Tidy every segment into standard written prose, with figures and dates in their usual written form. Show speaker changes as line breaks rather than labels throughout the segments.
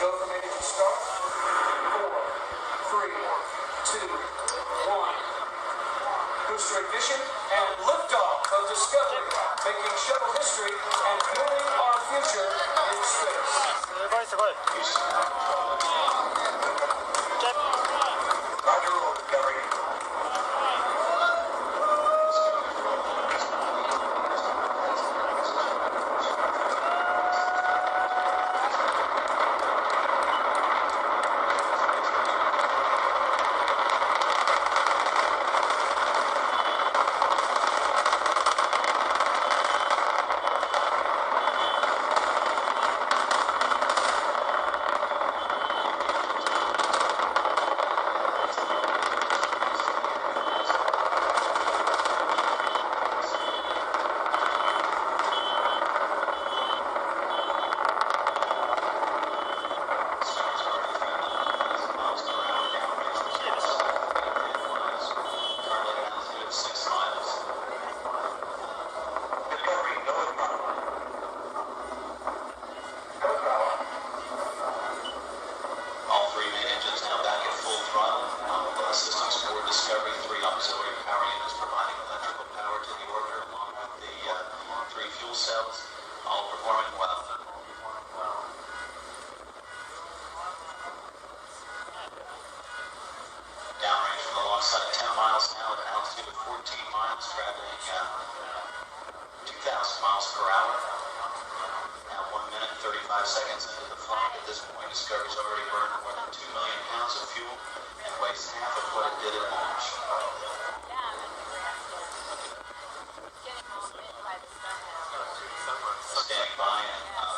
go for me to start. 4, 3, 2, 1. Booster ignition and liftoff of Discovery, making shuttle history and building our future in space.
すごい。
Roger, roll, Discovery.
Discovery, 3 auxiliary power units providing electrical power to the orbiter along with the 3 fuel cells, all performing well. Downrange from the launch site 10 miles now at an altitude of 14 miles, traveling 2,000 miles per hour. Now 1 minute, 35 seconds into the flight. At this point, Discovery's already burned more than 2 million pounds of fuel and weighs half of what it did at launch. Standing by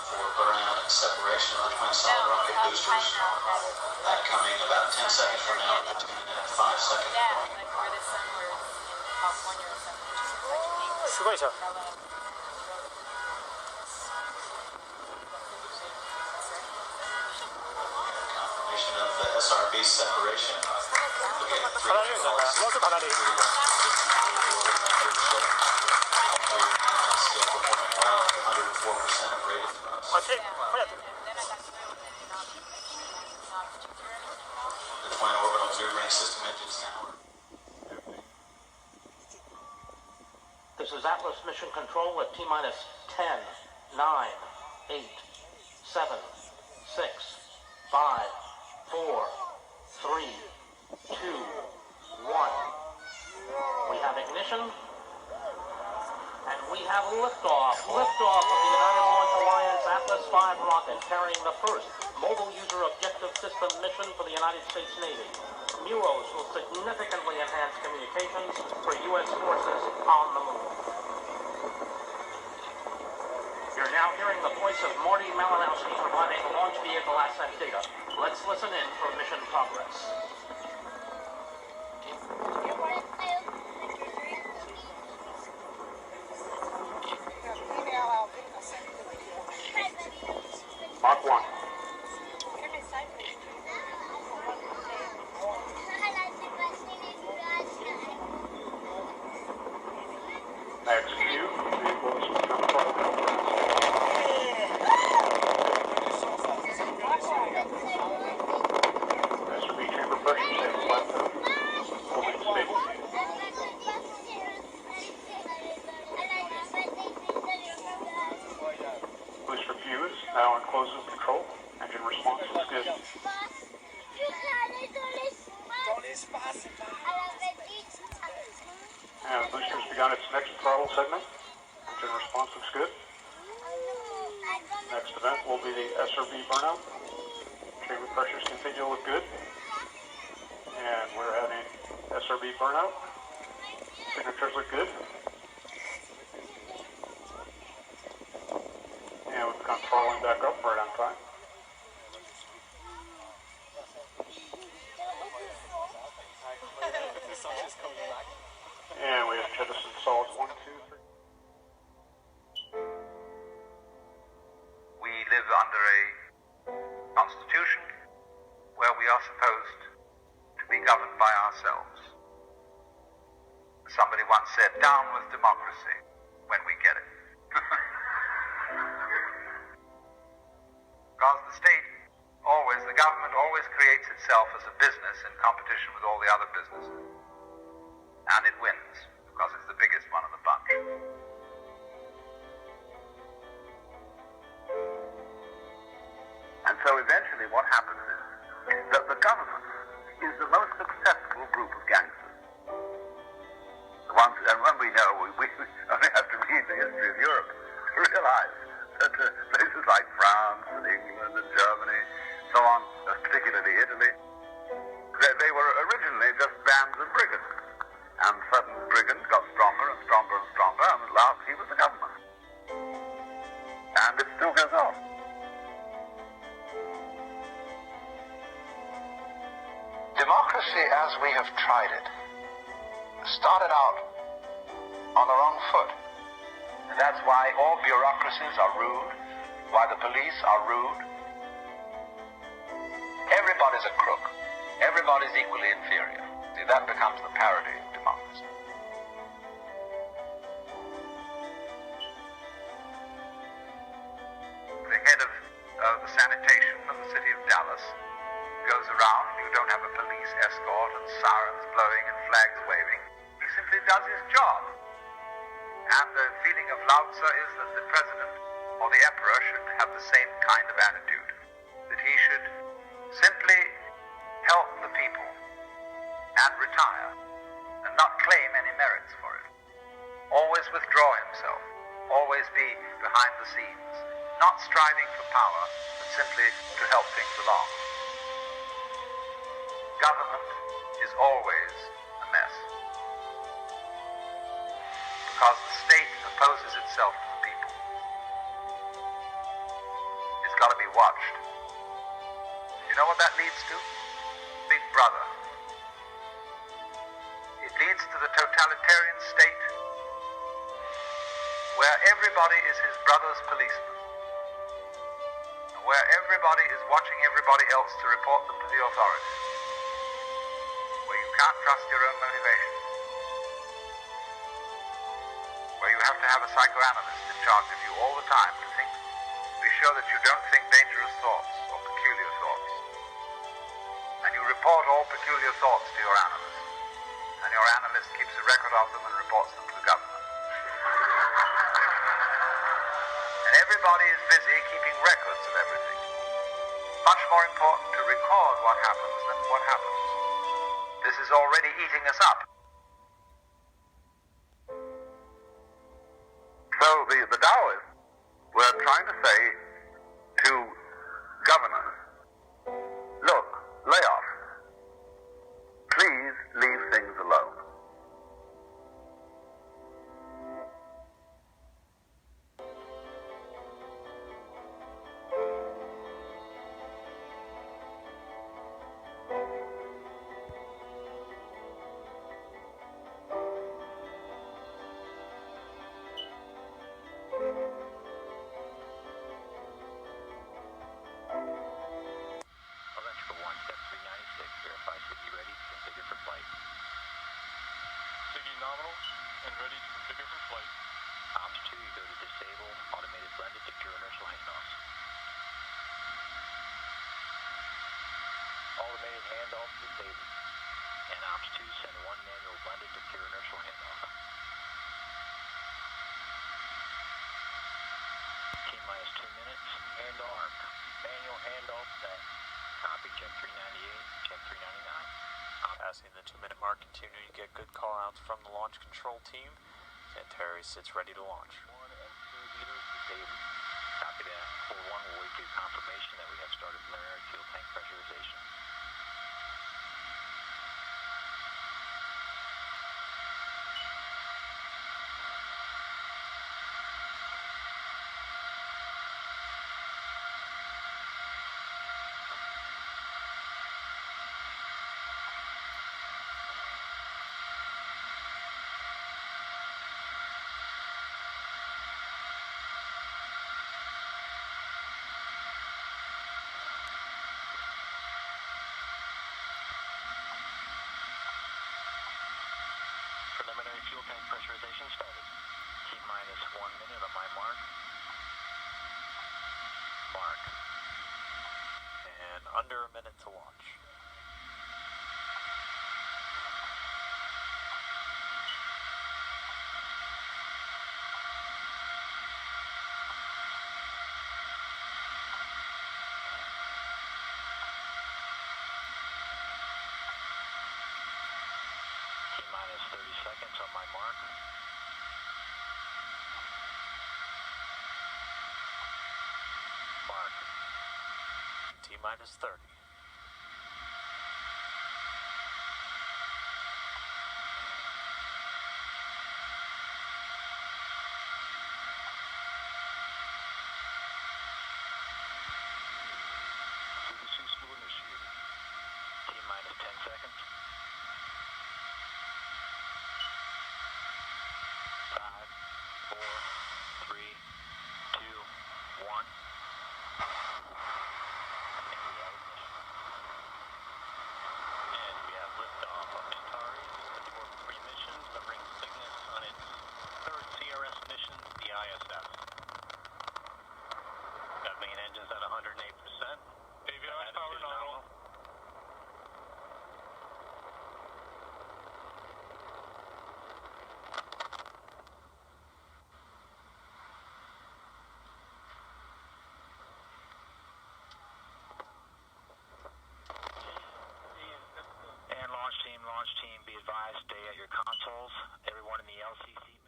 for burnout and separation of the twin solid rocket boosters. That coming about 10 seconds from now at the 2-minute, 5-second point.
すごいじゃん。
Confirmation of the SRB separation.
離れるんじゃないかな。もうちょっと離れる。
Still performing well, 104% of rated thrust.
これやってる。
The twin orbital maneuvering system engines now.
This is Atlas Mission Control at T-minus 10, 9, 8, 7, 6, 5, 4, 3, 2, 1. We have ignition, and we have liftoff. Liftoff of the United Launch Alliance Atlas V rocket, carrying the first mobile user objective system mission for the United States Navy. MUOS will significantly enhance communications for U.S. forces on the moon. You're now hearing the voice of Morty Malinowski providing launch vehicle ascent data. Let's listen in for mission progress. Mark 1. Next view, vehicles control. SRB chamber pressure stable plateau. Holding stable. Booster fuse now in closed loop control. Engine response is good. And the booster's begun its next throttle segment. Engine response looks good. Next event will be the SRB burnout. Chamber pressures continue to look good. And we're having SRB burnout. Signatures look good. And we've begun throttling back up right on time. And we have jettison solids 1, 2, 3.
We live under a constitution where we are supposed to be governed by ourselves. Somebody once said, "Down with democracy," when we get it. Because the state always And so eventually what happens is that the government is the most successful group of gangsters. The ones, and when we know, we only have to read the history of Europe to realize that places like France and England and Germany, so on, particularly Italy, they were originally just bands of brigands. And certain brigands got stronger and stronger and stronger, and at last he was the government. And it still goes on.
Democracy as we have tried it started out on the wrong foot. And that's why all bureaucracies are rude, why the police are rude. Everybody's a crook. Everybody's equally inferior. See, that becomes the parody of democracy.
The head of the sanitation of the city of Dallas goes around. You don't have a police escort and sirens blowing and flags waving. He simply does his job. And the feeling of Lao Tzu is that the president or the emperor should have the same kind of attitude. That he should simply help the people and retire and not claim any merits for it. Always withdraw himself. Always be behind the scenes. Not striving for power, but simply to help things along. Government is always a mess. Because the state opposes itself to the people. It's got to be watched. You know what that leads to? Big Brother. It leads to the totalitarian state where everybody is his brother's policeman. Where everybody is watching everybody else to report them to the authorities. Where you can't trust your own motivation. Where you have to have a psychoanalyst in charge of you all the time to be sure that you don't think dangerous thoughts or peculiar thoughts. And you report all peculiar thoughts to your analyst. And your analyst keeps a record of them and reports them to the government. And everybody is busy keeping records of everything. Much more important to record what happens than what happens. This is already eating us up. So the Taoists were trying to say to governors, look, lay off. Please leave things alone.
Electrical 1, step 396, verify city ready to configure for flight.
City nominal and ready to configure for flight.
Ops 2, you go to disable, automated blended secure inertial handoffs. Automated handoffs disabled. And Ops 2, send one manual blended secure inertial handoff. T-minus 2 minutes, and armed. Manual handoff set. Copy, Gen 398, Gen 399.
Passing the 2-minute mark, continue to get good call-outs from the launch control team. Centauri sits ready to launch.
1 and 2 heaters disabled. Copy that. 4-1 will wait for your confirmation that we have started preliminary fuel tank pressurization. Preliminary fuel tank pressurization started. T-minus 1 minute on my mark. Mark.
And under a minute to launch.
seconds on my mark. Mark.
T-minus 30.
T-minus 10 seconds. 5, 4, 3, 2, 1. And we have liftoff of Antares, the fourth pre-mission, delivering Cygnus on its third CRS mission, the ISS. Got main engines at 108%.
Avionics power nominal.
And launch team, be advised, stay at your consoles. Everyone in the LCC meeting.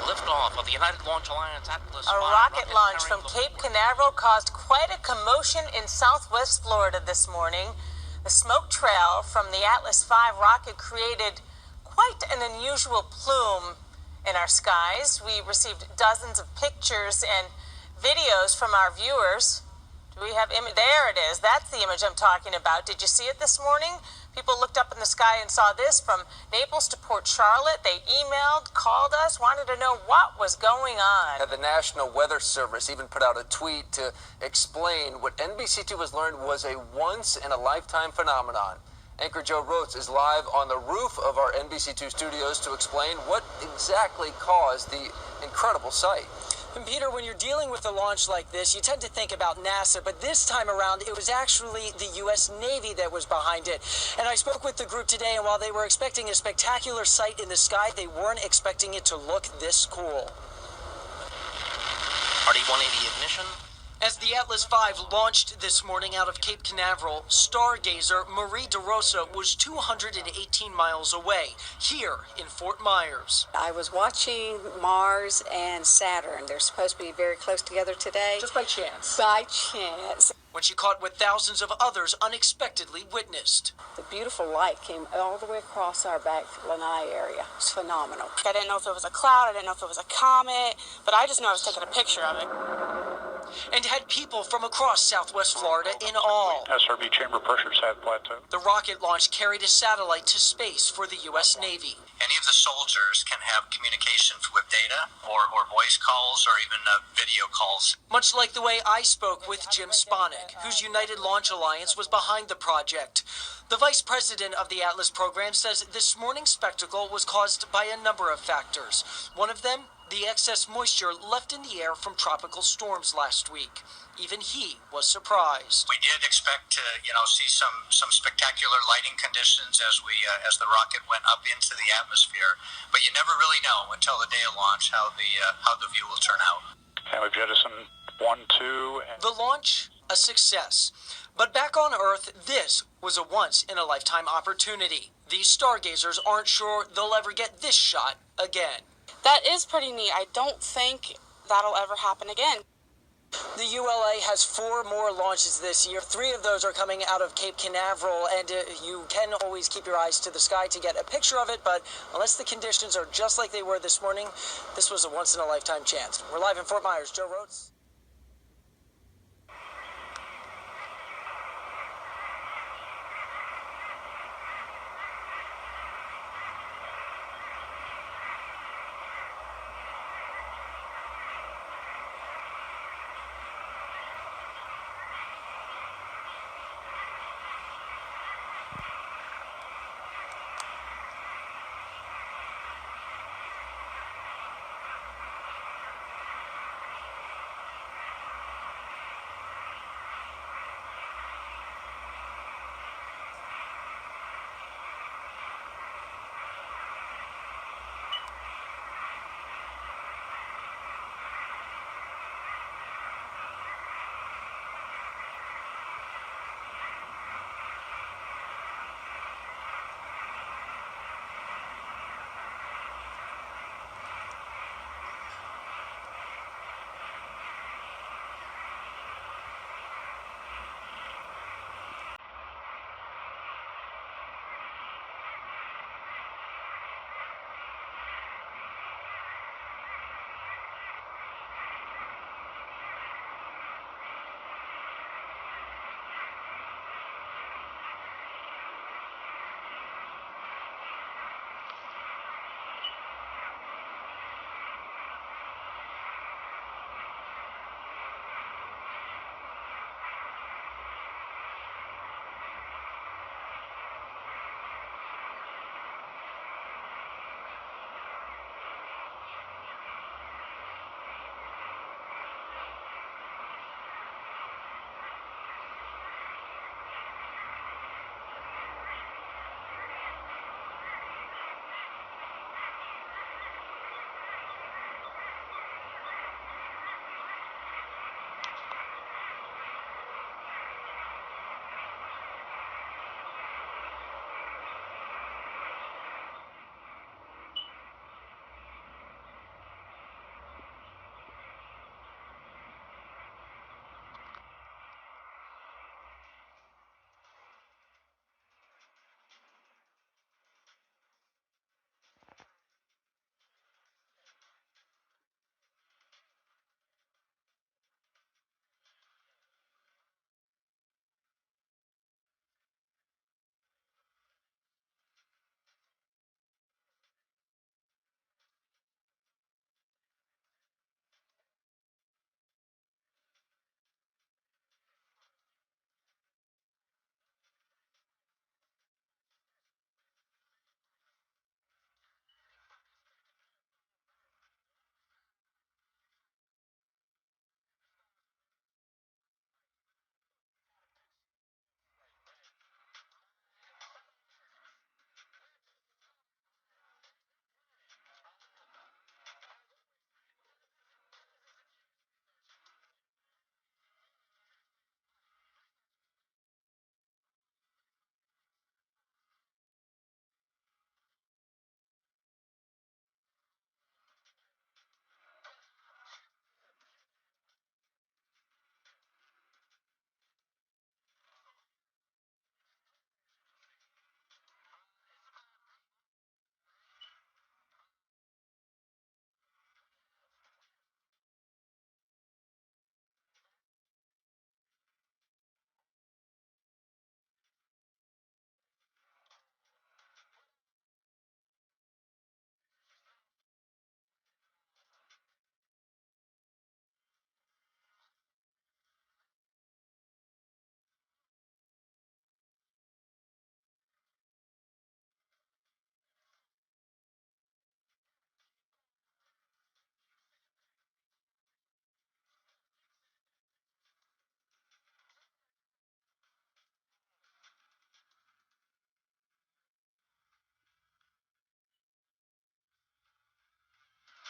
Liftoff of the United Launch Alliance Atlas
A
V
rocket launch from
carrying
Cape Canaveral caused quite a commotion in southwest Florida this morning. The smoke trail from the Atlas V rocket created quite an unusual plume in our skies. We received dozens of pictures and videos from our viewers. Do we have image? There it is. That's the image I'm talking about. Did you see it this morning? People looked up in the sky and saw this from Naples to Port Charlotte. They emailed, called us, wanted to know what was going on.
The National Weather Service even put out a tweet to explain what NBC2 has learned was a once-in-a-lifetime phenomenon. Anchor Joe Roats is live on the roof of our NBC2 studios to explain what exactly caused the incredible sight.
And Peter, when you're dealing with a launch like this, you tend to think about NASA, but this time around, it was actually the U.S. Navy that was behind it. And I spoke with the group today, and while they were expecting a spectacular sight in the sky, they weren't expecting it to look this cool.
RD-180 ignition.
As the Atlas V launched this morning out of Cape Canaveral, stargazer Marie DeRosa was 218 miles away, here in Fort Myers.
I was watching Mars and Saturn. They're supposed to be very close together today.
Just by chance.
By chance.
When she caught what thousands of others unexpectedly witnessed.
The beautiful light came all the way across our back lanai area. It's phenomenal.
I didn't know if it was a cloud, I didn't know if it was a comet, but I just knew I was taking a picture of it.
And had people from across southwest Florida in awe.
SRB chamber pressures have plateaued.
The rocket launch carried a satellite to space for the U.S. Navy.
Any of the soldiers can have communications with data or voice calls or even video calls.
Much like the way I spoke with Jim Sponik, whose United Launch Alliance was behind the project. The vice president of the Atlas program says this morning's spectacle was caused by a number of factors. One of them, the excess moisture left in the air from tropical storms last week. Even he was surprised.
We did expect to, see some spectacular lighting conditions as the rocket went up into the atmosphere, but you never really know until the day of launch how the view will turn out.
And we've jettisoned 1, 2, and
The launch, a success. But back on Earth, this was a once-in-a-lifetime opportunity. These stargazers aren't sure they'll ever get this shot again.
That is pretty neat. I don't think that'll ever happen again.
The ULA has 4 more launches this year. 3 of those are coming out of Cape Canaveral, and you can always keep your eyes to the sky to get a picture of it, but unless the conditions are just like they were this morning, this was a once-in-a-lifetime chance. We're live in Fort Myers. Joe Rhodes.